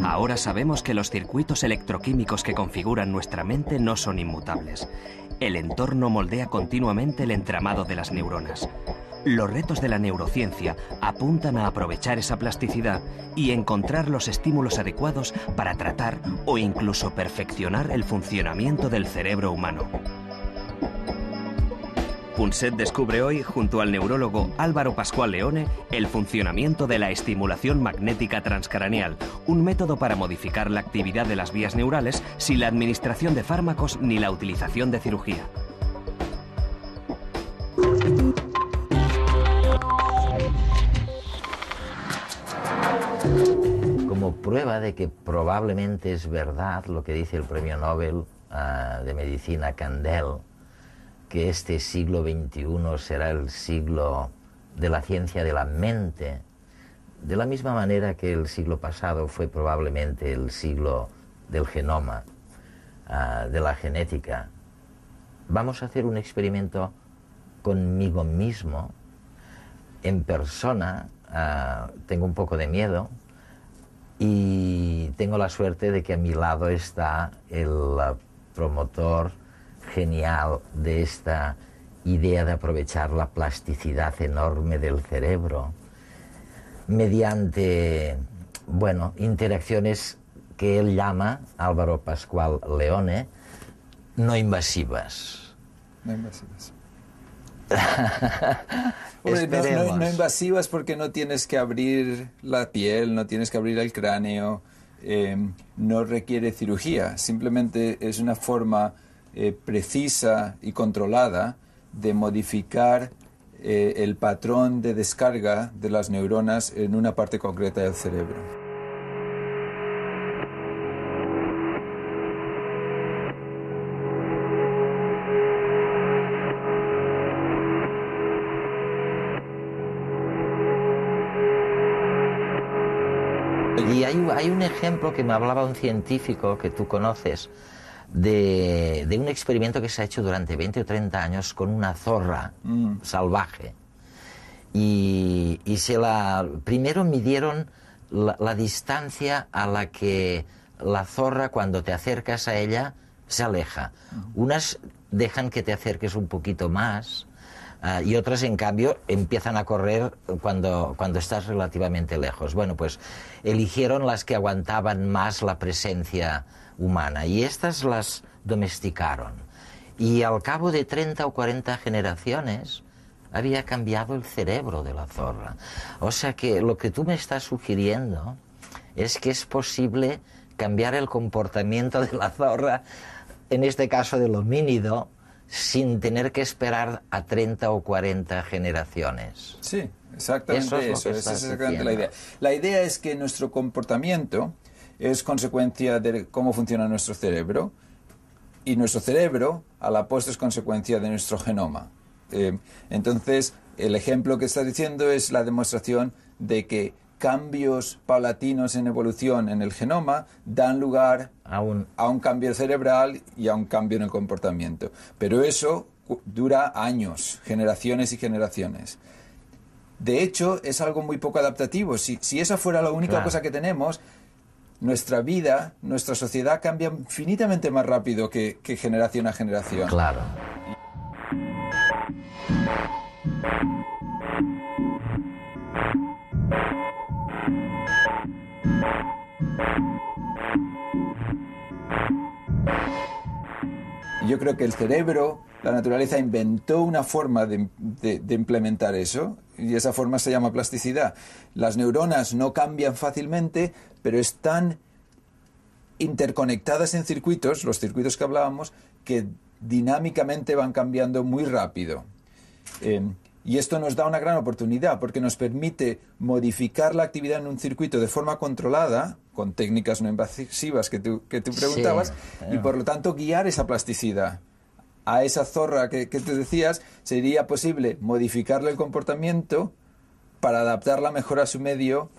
Ahora sabemos que los circuitos electroquímicos que configuran nuestra mente no son inmutables. El entorno moldea continuamente el entramado de las neuronas. Los retos de la neurociencia apuntan a aprovechar esa plasticidad y encontrar los estímulos adecuados para tratar o incluso perfeccionar el funcionamiento del cerebro humano. Punset descubre hoy, junto al neurólogo Álvaro Pascual Leone, el funcionamiento de la estimulación magnética transcraneal, un método para modificar la actividad de las vías neurales sin la administración de fármacos ni la utilización de cirugía. Como prueba de que probablemente es verdad lo que dice el premio Nobel de Medicina Kandel, que este siglo XXI será el siglo de la ciencia de la mente, de la misma manera que el siglo pasado fue probablemente el siglo del genoma, de la genética. Vamos a hacer un experimento conmigo mismo, en persona. Tengo un poco de miedo y tengo la suerte de que a mi lado está el promotor genial de esta idea de aprovechar la plasticidad enorme del cerebro mediante, bueno, interacciones que él llama, Álvaro Pascual Leone, no invasivas. No invasivas. Hombre, no invasivas porque no tienes que abrir la piel, no tienes que abrir el cráneo, no requiere cirugía, simplemente es una forma precisa y controlada de modificar el patrón de descarga de las neuronas en una parte concreta del cerebro. Y hay un ejemplo que me hablaba un científico que tú conoces, de un experimento que se ha hecho durante 20 o 30 años con una zorra salvaje. Y primero midieron la distancia a la que la zorra, cuando te acercas a ella, se aleja. Unas dejan que te acerques un poquito más y otras, en cambio, empiezan a correr cuando estás relativamente lejos. Bueno, pues eligieron las que aguantaban más la presencia humana y estas las domesticaron. Y al cabo de 30 o 40 generaciones había cambiado el cerebro de la zorra. O sea que lo que tú me estás sugiriendo es que es posible cambiar el comportamiento de la zorra, en este caso del homínido, sin tener que esperar a 30 o 40 generaciones. Sí, exactamente eso. Esa es exactamente la idea. La idea es que nuestro comportamiento es consecuencia de cómo funciona nuestro cerebro, y nuestro cerebro, a la postre, es consecuencia de nuestro genoma. Entonces, el ejemplo que estás diciendo es la demostración de que cambios paulatinos en evolución en el genoma dan lugar a un cambio cerebral y a un cambio en el comportamiento. Pero eso dura años, generaciones y generaciones. De hecho, es algo muy poco adaptativo. Si esa fuera la única cosa que tenemos, nuestra vida, nuestra sociedad cambia infinitamente más rápido que generación a generación. Claro. Yo creo que el cerebro, la naturaleza inventó una forma de implementar eso, y esa forma se llama plasticidad. Las neuronas no cambian fácilmente, pero están interconectadas en circuitos, los circuitos que hablábamos, que dinámicamente van cambiando muy rápido. Y esto nos da una gran oportunidad porque nos permite modificar la actividad en un circuito de forma controlada, con técnicas no invasivas que tú preguntabas, y por lo tanto guiar esa plasticidad. A esa zorra que tú decías, sería posible modificarle el comportamiento para adaptarla mejor a su medio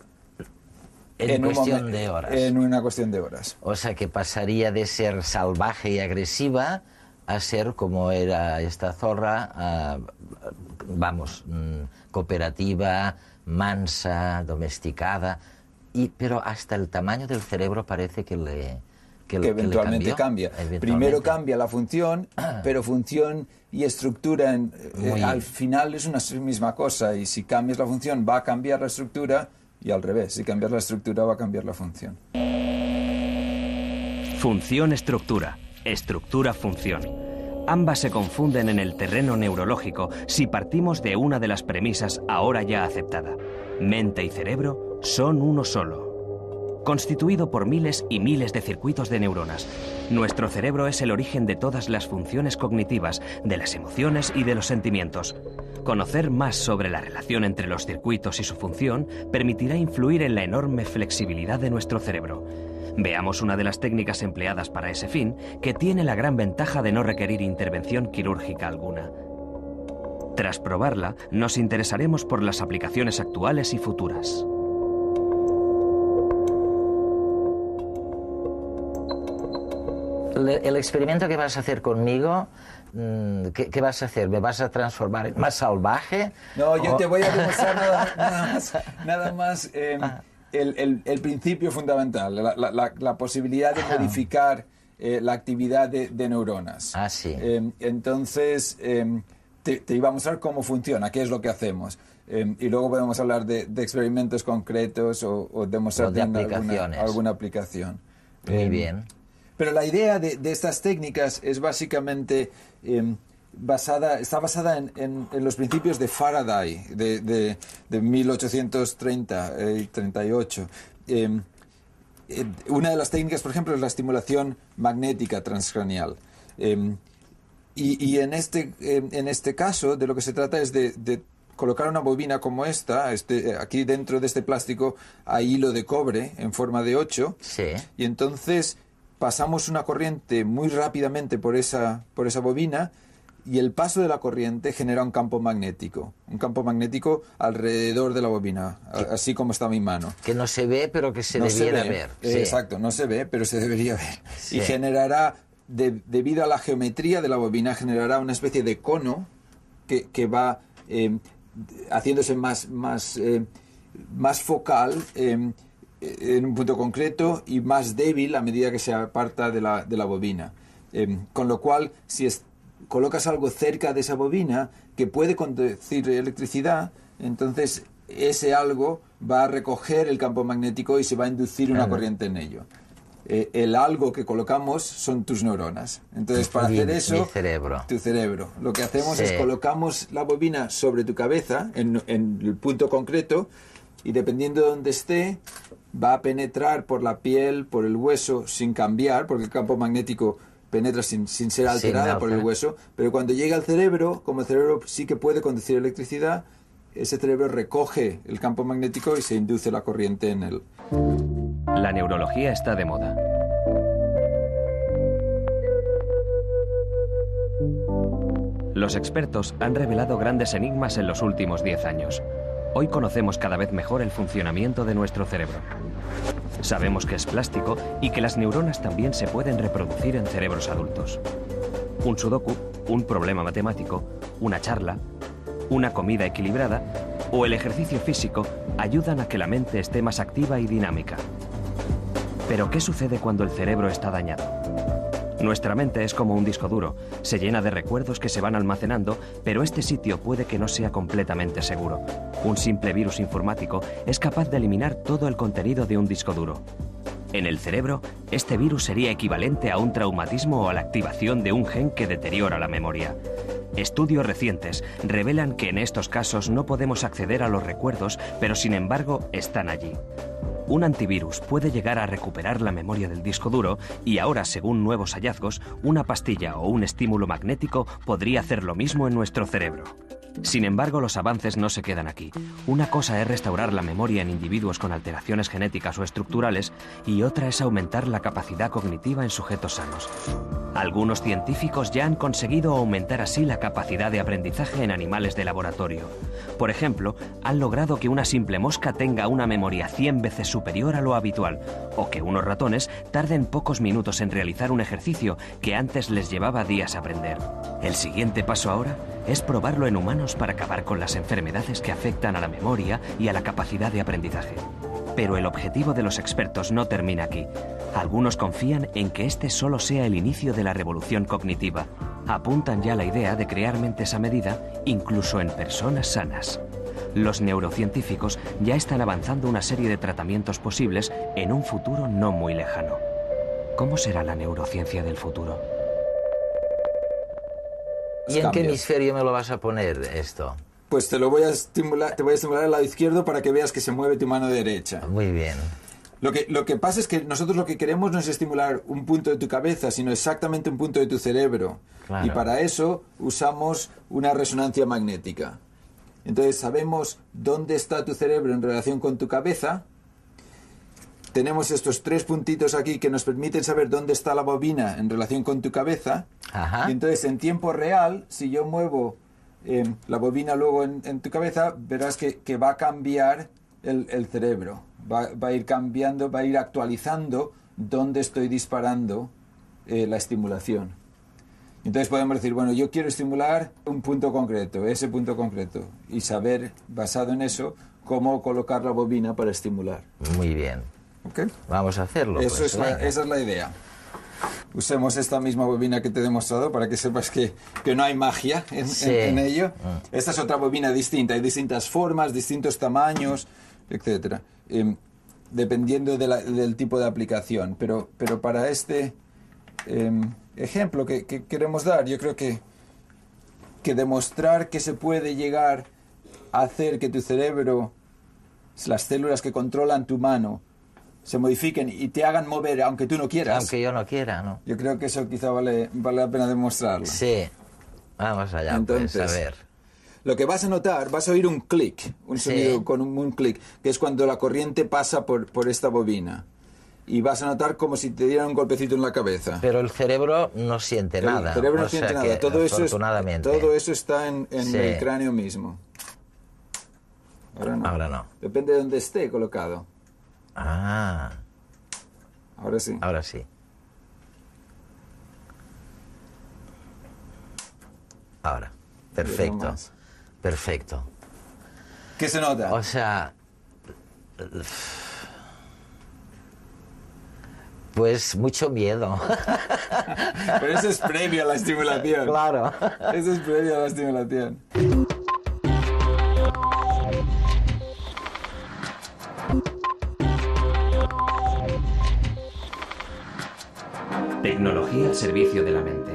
en cuestión de horas. En una cuestión de horas. O sea que pasaría de ser salvaje y agresiva a ser como era esta zorra, cooperativa, mansa, domesticada, pero hasta el tamaño del cerebro parece que eventualmente cambia. Primero cambia la función, pero función y estructura al final es una misma cosa, y si cambias la función va a cambiar la estructura, y al revés, si cambias la estructura va a cambiar la función. Función-estructura, estructura-función. Ambas se confunden en el terreno neurológico si partimos de una de las premisas ahora ya aceptada. Mente y cerebro son uno solo, constituido por miles y miles de circuitos de neuronas. Nuestro cerebro es el origen de todas las funciones cognitivas, de las emociones y de los sentimientos. Conocer más sobre la relación entre los circuitos y su función permitirá influir en la enorme flexibilidad de nuestro cerebro. Veamos una de las técnicas empleadas para ese fin, que tiene la gran ventaja de no requerir intervención quirúrgica alguna. Tras probarla, nos interesaremos por las aplicaciones actuales y futuras. El experimento que vas a hacer conmigo, ¿qué vas a hacer? ¿Me vas a transformar en más salvaje? No, yo te voy a demostrar nada más el principio fundamental, la posibilidad de modificar la actividad de neuronas. Ah, sí. Entonces, te iba a mostrar cómo funciona, qué es lo que hacemos. Y luego podemos hablar de experimentos concretos o demostrar alguna aplicación. Muy bien. Pero la idea de estas técnicas es básicamente está basada en los principios de Faraday de 1830 y 38. Una de las técnicas, por ejemplo, es la estimulación magnética transcranial. Y en este caso, de lo que se trata es de colocar una bobina como esta. Aquí dentro de este plástico hay hilo de cobre en forma de 8. Sí. Y entonces pasamos una corriente muy rápidamente por esa bobina, y el paso de la corriente genera un campo magnético alrededor de la bobina, así como está mi mano. Que no se ve, pero que se debiera ver. Sí. Exacto, no se ve, pero se debería ver. Sí. Y generará, debido a la geometría de la bobina, generará una especie de cono que va haciéndose más focal en un punto concreto y más débil a medida que se aparta de la bobina. Con lo cual, si colocas algo cerca de esa bobina que puede conducir electricidad, entonces ese algo va a recoger el campo magnético y se va a inducir una corriente en ello. El algo que colocamos son tus neuronas. Entonces, para hacer eso, tu cerebro. Lo que hacemos es colocamos la bobina sobre tu cabeza, en el punto concreto, y dependiendo de dónde esté, va a penetrar por la piel, por el hueso, sin cambiar, porque el campo magnético penetra sin ser alterada por el hueso, pero cuando llega al cerebro, como el cerebro sí que puede conducir electricidad, ese cerebro recoge el campo magnético y se induce la corriente en él. La neurología está de moda. Los expertos han revelado grandes enigmas en los últimos 10 años. Hoy conocemos cada vez mejor el funcionamiento de nuestro cerebro. Sabemos que es plástico y que las neuronas también se pueden reproducir en cerebros adultos. Un sudoku, un problema matemático, una charla, una comida equilibrada o el ejercicio físico ayudan a que la mente esté más activa y dinámica. Pero ¿qué sucede cuando el cerebro está dañado? Nuestra mente es como un disco duro, se llena de recuerdos que se van almacenando, pero este sitio puede que no sea completamente seguro. Un simple virus informático es capaz de eliminar todo el contenido de un disco duro. En el cerebro, este virus sería equivalente a un traumatismo o a la activación de un gen que deteriora la memoria. Estudios recientes revelan que en estos casos no podemos acceder a los recuerdos, pero sin embargo están allí. Un antivirus puede llegar a recuperar la memoria del disco duro y ahora, según nuevos hallazgos, una pastilla o un estímulo magnético podría hacer lo mismo en nuestro cerebro. Sin embargo, los avances no se quedan aquí. Una cosa es restaurar la memoria en individuos con alteraciones genéticas o estructurales y otra es aumentar la capacidad cognitiva en sujetos sanos. Algunos científicos ya han conseguido aumentar así la capacidad de aprendizaje en animales de laboratorio. Por ejemplo, han logrado que una simple mosca tenga una memoria 100 veces superior a lo habitual, o que unos ratones tarden pocos minutos en realizar un ejercicio que antes les llevaba días aprender. El siguiente paso ahora es probarlo en humanos para acabar con las enfermedades que afectan a la memoria y a la capacidad de aprendizaje. Pero el objetivo de los expertos no termina aquí. Algunos confían en que este solo sea el inicio de la revolución cognitiva. Apuntan ya a la idea de crear mentes a medida, incluso en personas sanas. Los neurocientíficos ya están avanzando una serie de tratamientos posibles en un futuro no muy lejano. ¿Cómo será la neurociencia del futuro? ¿Y en qué hemisferio me lo vas a poner esto? Pues te voy a estimular al lado izquierdo para que veas que se mueve tu mano derecha. Muy bien. Lo que pasa es que nosotros lo que queremos no es estimular un punto de tu cabeza, sino exactamente un punto de tu cerebro. Claro. Y para eso usamos una resonancia magnética. Entonces sabemos dónde está tu cerebro en relación con tu cabeza. Tenemos estos 3 puntitos aquí que nos permiten saber dónde está la bobina en relación con tu cabeza. Ajá. Y entonces en tiempo real, si yo muevo la bobina luego en tu cabeza, verás que va a cambiar el cerebro. Va a ir cambiando, va a ir actualizando dónde estoy disparando la estimulación. Entonces podemos decir, bueno, yo quiero estimular un punto concreto, ese punto concreto, y saber, basado en eso, cómo colocar la bobina para estimular. Muy bien. ¿Okay? Vamos a hacerlo. Esa es la idea. Usemos esta misma bobina que te he demostrado para que sepas que no hay magia en ello. Esta es otra bobina distinta. Hay distintas formas, distintos tamaños, etc. Dependiendo del tipo de aplicación. Pero para este ejemplo que queremos dar, yo creo que demostrar que se puede llegar a hacer que tu cerebro, las células que controlan tu mano, se modifiquen y te hagan mover aunque tú no quieras. Aunque yo no quiera, ¿no? Yo creo que eso quizá vale la pena demostrarlo. Sí. Vamos allá. Entonces, pues, a ver. Lo que vas a notar, vas a oír un clic, un sonido con un clic, que es cuando la corriente pasa por esta bobina. Y vas a notar como si te dieran un golpecito en la cabeza. Pero el cerebro no siente nada. El cerebro no siente nada. Todo eso está en el cráneo mismo. Ahora no. Ahora no. Depende de dónde esté colocado. Ah. Ahora sí. Ahora sí. Ahora. Perfecto. Perfecto. ¿Qué se nota? O sea... Pues mucho miedo. Pero eso es previo a la estimulación. Claro. Eso es previo a la estimulación. Tecnología al servicio de la mente.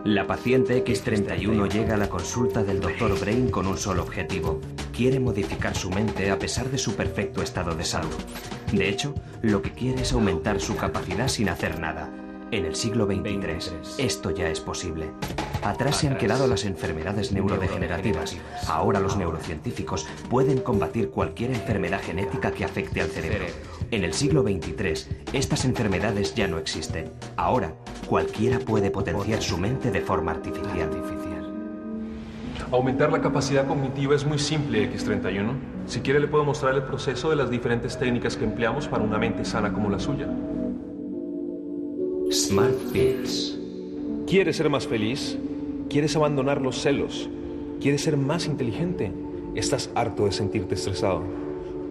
La paciente X31 llega a la consulta del Dr. Brain con un solo objetivo. Quiere modificar su mente a pesar de su perfecto estado de salud. De hecho, lo que quiere es aumentar su capacidad sin hacer nada. En el siglo XXIII, esto ya es posible. Atrás se han quedado las enfermedades neurodegenerativas. Ahora los neurocientíficos pueden combatir cualquier enfermedad genética que afecte al cerebro. En el siglo XXIII, estas enfermedades ya no existen. Ahora, cualquiera puede potenciar su mente de forma artificial. Aumentar la capacidad cognitiva es muy simple, X31. Si quiere, le puedo mostrar el proceso de las diferentes técnicas que empleamos para una mente sana como la suya. Smart Pills. ¿Quieres ser más feliz? ¿Quieres abandonar los celos? ¿Quieres ser más inteligente? ¿Estás harto de sentirte estresado?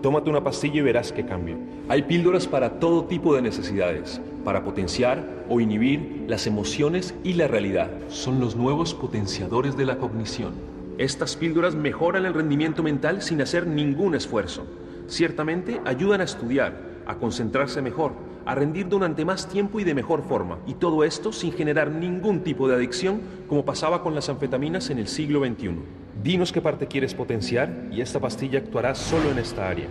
Tómate una pastilla y verás qué cambio. Hay píldoras para todo tipo de necesidades, para potenciar o inhibir las emociones y la realidad. Son los nuevos potenciadores de la cognición. Estas píldoras mejoran el rendimiento mental sin hacer ningún esfuerzo. Ciertamente ayudan a estudiar, a concentrarse mejor, a rendir durante más tiempo y de mejor forma. Y todo esto sin generar ningún tipo de adicción, como pasaba con las anfetaminas en el siglo XXI. Dinos qué parte quieres potenciar y esta pastilla actuará solo en esta área.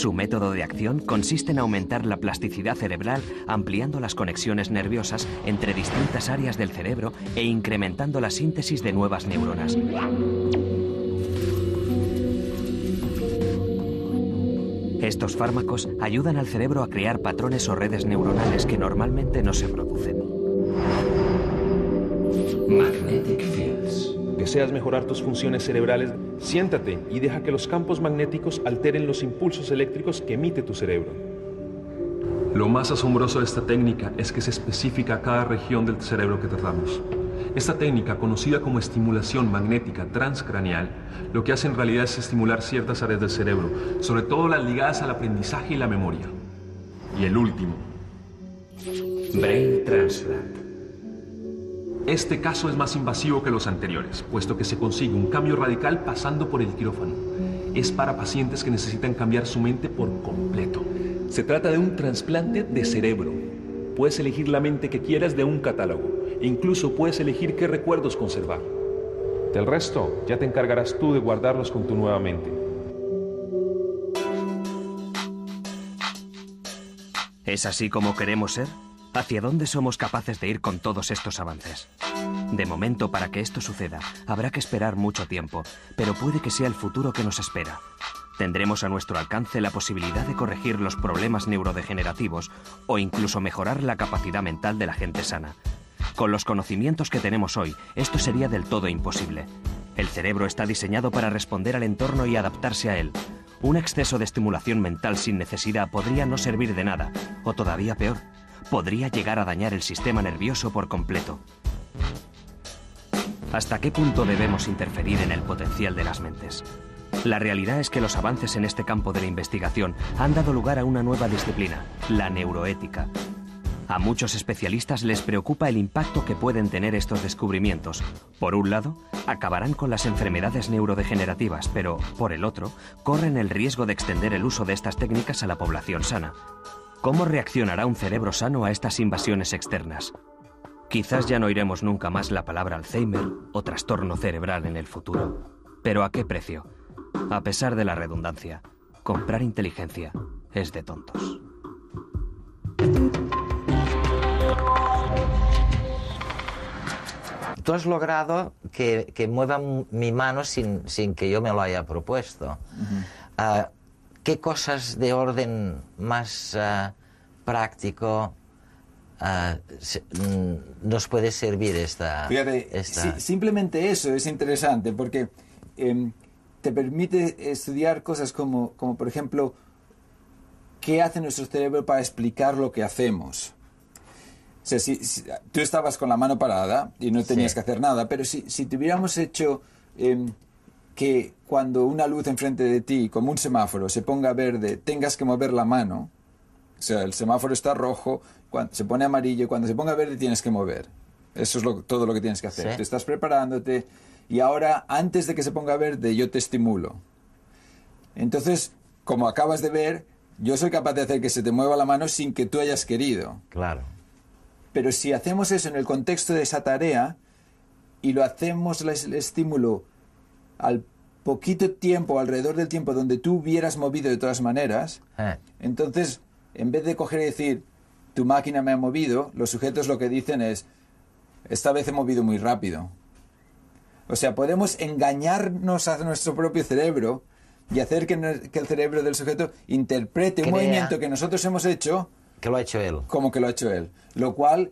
Su método de acción consiste en aumentar la plasticidad cerebral ampliando las conexiones nerviosas entre distintas áreas del cerebro e incrementando la síntesis de nuevas neuronas. Estos fármacos ayudan al cerebro a crear patrones o redes neuronales que normalmente no se producen. Magnetic Fields. ¿Deseas mejorar tus funciones cerebrales? Siéntate y deja que los campos magnéticos alteren los impulsos eléctricos que emite tu cerebro. Lo más asombroso de esta técnica es que es específica a cada región del cerebro que tratamos. Esta técnica, conocida como estimulación magnética transcraneal, lo que hace en realidad es estimular ciertas áreas del cerebro, sobre todo las ligadas al aprendizaje y la memoria. Y el último, Brain Transplant. este caso es más invasivo que los anteriores, puesto que se consigue un cambio radical pasando por el quirófano. Es para pacientes que necesitan cambiar su mente por completo. Se trata de un trasplante de cerebro. Puedes elegir la mente que quieras de un catálogo e incluso puedes elegir qué recuerdos conservar. Del resto, ya te encargarás tú de guardarlos con tu nueva mente. ¿Es así como queremos ser? ¿Hacia dónde somos capaces de ir con todos estos avances? De momento, para que esto suceda, habrá que esperar mucho tiempo, pero puede que sea el futuro que nos espera. Tendremos a nuestro alcance la posibilidad de corregir los problemas neurodegenerativos o incluso mejorar la capacidad mental de la gente sana. Con los conocimientos que tenemos hoy, esto sería del todo imposible. El cerebro está diseñado para responder al entorno y adaptarse a él. Un exceso de estimulación mental sin necesidad podría no servir de nada, o todavía peor, podría llegar a dañar el sistema nervioso por completo. ¿Hasta qué punto debemos interferir en el potencial de las mentes? La realidad es que los avances en este campo de la investigación han dado lugar a una nueva disciplina, la neuroética. A muchos especialistas les preocupa el impacto que pueden tener estos descubrimientos. Por un lado, acabarán con las enfermedades neurodegenerativas, pero, por el otro, corren el riesgo de extender el uso de estas técnicas a la población sana. ¿Cómo reaccionará un cerebro sano a estas invasiones externas? Quizás ya no oiremos nunca más la palabra Alzheimer o trastorno cerebral en el futuro. ¿Pero a qué precio? A pesar de la redundancia, comprar inteligencia es de tontos. Tú has logrado que mueva mi mano sin que yo me lo haya propuesto. ¿Qué cosas de orden más práctico nos puede servir esta... Fíjate, simplemente eso es interesante porque te permite estudiar cosas como por ejemplo, ¿qué hace nuestro cerebro para explicar lo que hacemos? O sea, si tú estabas con la mano parada y no tenías que hacer nada, pero si te hubiéramos hecho que cuando una luz enfrente de ti, como un semáforo, se ponga verde, tengas que mover la mano, o sea, el semáforo está rojo, se pone amarillo, cuando se ponga verde tienes que mover. Eso es todo lo que tienes que hacer. Sí. Te estás preparándote y ahora, antes de que se ponga verde, yo te estimulo. Entonces, como acabas de ver, yo soy capaz de hacer que se te mueva la mano sin que tú hayas querido. Claro. Pero si hacemos eso en el contexto de esa tarea y lo hacemos el estímulo al poquito tiempo, alrededor del tiempo donde tú hubieras movido de todas maneras, entonces, en vez de coger y decir, tu máquina me ha movido, los sujetos lo que dicen es, esta vez he movido muy rápido. O sea, podemos engañarnos a nuestro propio cerebro y hacer que el cerebro del sujeto interprete un movimiento que nosotros hemos hecho... Que lo ha hecho él. Como que lo ha hecho él. Lo cual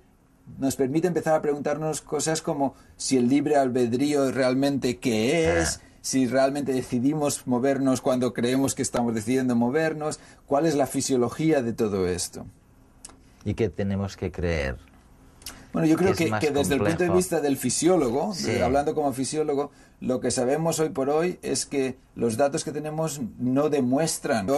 nos permite empezar a preguntarnos cosas como si el libre albedrío realmente qué es, si realmente decidimos movernos cuando creemos que estamos decidiendo movernos, cuál es la fisiología de todo esto. ¿Y qué tenemos que creer? Bueno, yo creo que desde el punto de vista del fisiólogo, hablando como fisiólogo, lo que sabemos hoy por hoy es que los datos que tenemos no demuestran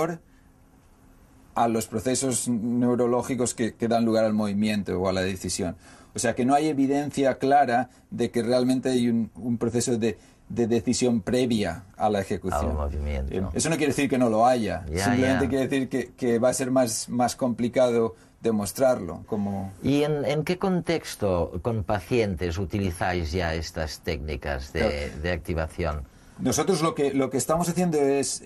a los procesos neurológicos que dan lugar al movimiento o a la decisión. O sea, que no hay evidencia clara de que realmente hay un proceso de decisión previa a la ejecución. Al movimiento. Eso no quiere decir que no lo haya. Simplemente quiere decir que va a ser más complicado demostrarlo. ¿Y en qué contexto con pacientes utilizáis ya estas técnicas de activación? Nosotros lo que estamos haciendo es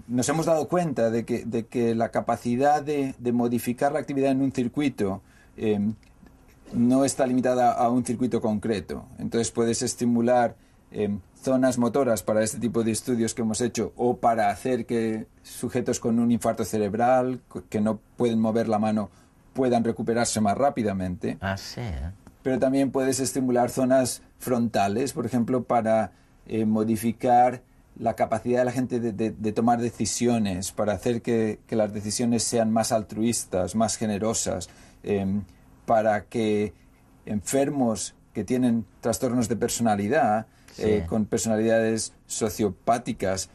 nos hemos dado cuenta de que la capacidad de modificar la actividad en un circuito no está limitada a un circuito concreto. Entonces puedes estimular zonas motoras para este tipo de estudios que hemos hecho, o para hacer que sujetos con un infarto cerebral que no pueden mover la mano puedan recuperarse más rápidamente. Ah, sí, ¿eh? Pero también puedes estimular zonas frontales, por ejemplo, para modificar la capacidad de la gente de tomar decisiones, para hacer que las decisiones sean más altruistas, más generosas, para que enfermos que tienen trastornos de personalidad, con personalidades sociopáticas,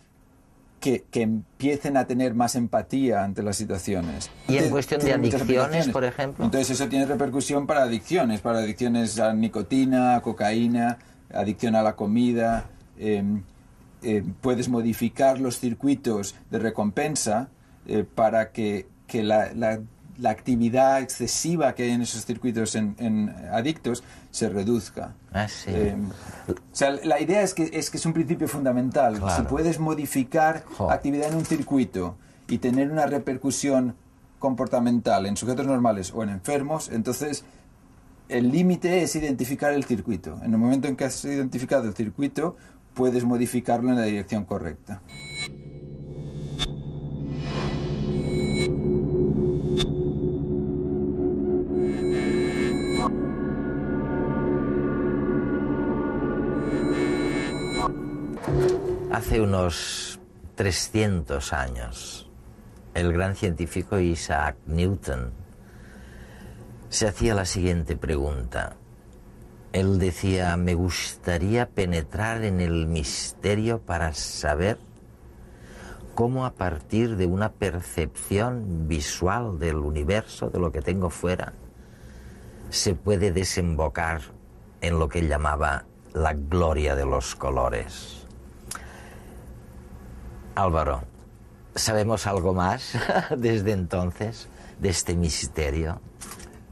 que empiecen a tener más empatía ante las situaciones. Y en cuestión de adicciones, por ejemplo. Entonces eso tiene repercusión para adicciones a nicotina, a cocaína, adicción a la comida. Puedes modificar los circuitos de recompensa para que la actividad excesiva que hay en esos circuitos en adictos se reduzca. Ah, sí. O sea, la idea es que es un principio fundamental. Claro. Si puedes modificar actividad en un circuito y tener una repercusión comportamental en sujetos normales o en enfermos, entonces el límite es identificar el circuito. En el momento en que has identificado el circuito, puedes modificarlo en la dirección correcta. Hace unos 300 años, el gran científico Isaac Newton se hacía la siguiente pregunta. Él decía: me gustaría penetrar en el misterio para saber cómo, a partir de una percepción visual del universo, de lo que tengo fuera, se puede desembocar en lo que él llamaba la gloria de los colores. Álvaro, ¿sabemos algo más desde entonces de este misterio?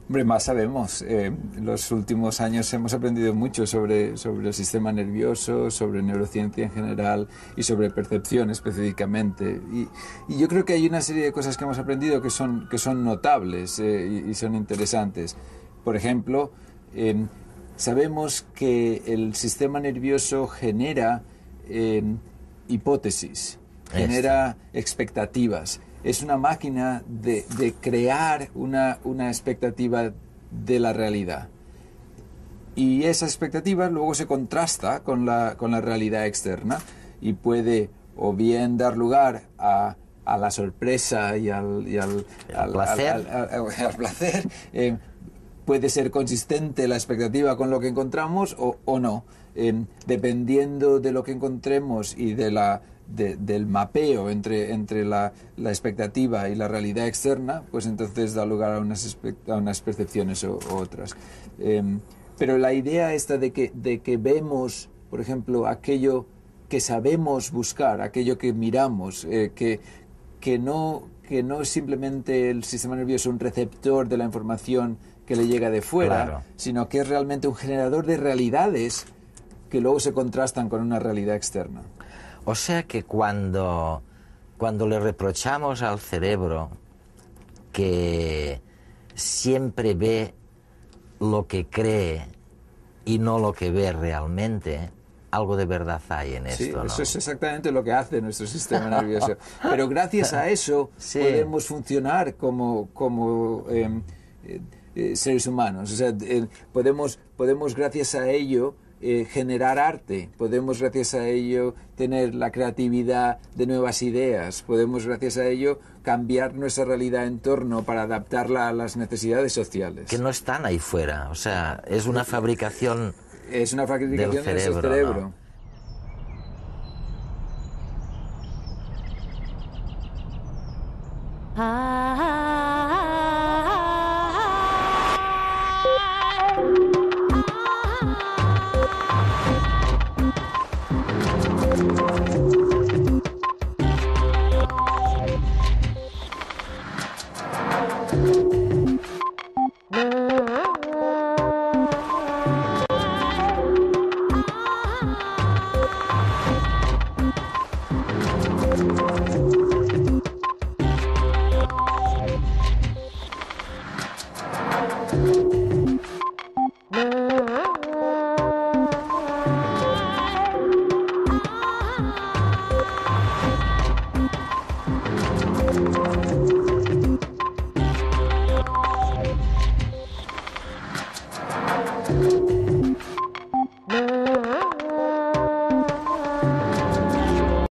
Hombre, más sabemos. En los últimos años hemos aprendido mucho sobre el sistema nervioso, sobre neurociencia en general y sobre percepción específicamente. Y yo creo que hay una serie de cosas que hemos aprendido que son notables y son interesantes. Por ejemplo, sabemos que el sistema nervioso genera hipótesis, genera expectativas. Es una máquina de crear una expectativa de la realidad. Y esa expectativa luego se contrasta con la realidad externa y puede o bien dar lugar a la sorpresa y al placer. Puede ser consistente la expectativa con lo que encontramos o no. Dependiendo de lo que encontremos y del mapeo entre la expectativa y la realidad externa, pues entonces da lugar a unas percepciones o otras. Pero la idea esta de que vemos, por ejemplo, aquello que sabemos buscar, aquello que miramos, que no es simplemente el sistema nervioso un receptor de la información que le llega de fuera, claro, sino que es realmente un generador de realidades que luego se contrastan con una realidad externa. O sea que cuando le reprochamos al cerebro que siempre ve lo que cree y no lo que ve realmente, algo de verdad hay en esto, sí, ¿no? Eso es exactamente lo que hace nuestro sistema nervioso. Pero gracias a eso sí, podemos funcionar como seres humanos. O sea, podemos gracias a ello generar arte, podemos gracias a ello tener la creatividad de nuevas ideas, podemos gracias a ello cambiar nuestra realidad en torno para adaptarla a las necesidades sociales. Que no están ahí fuera, o sea, es una fabricación, del cerebro. ¿No? Gracias.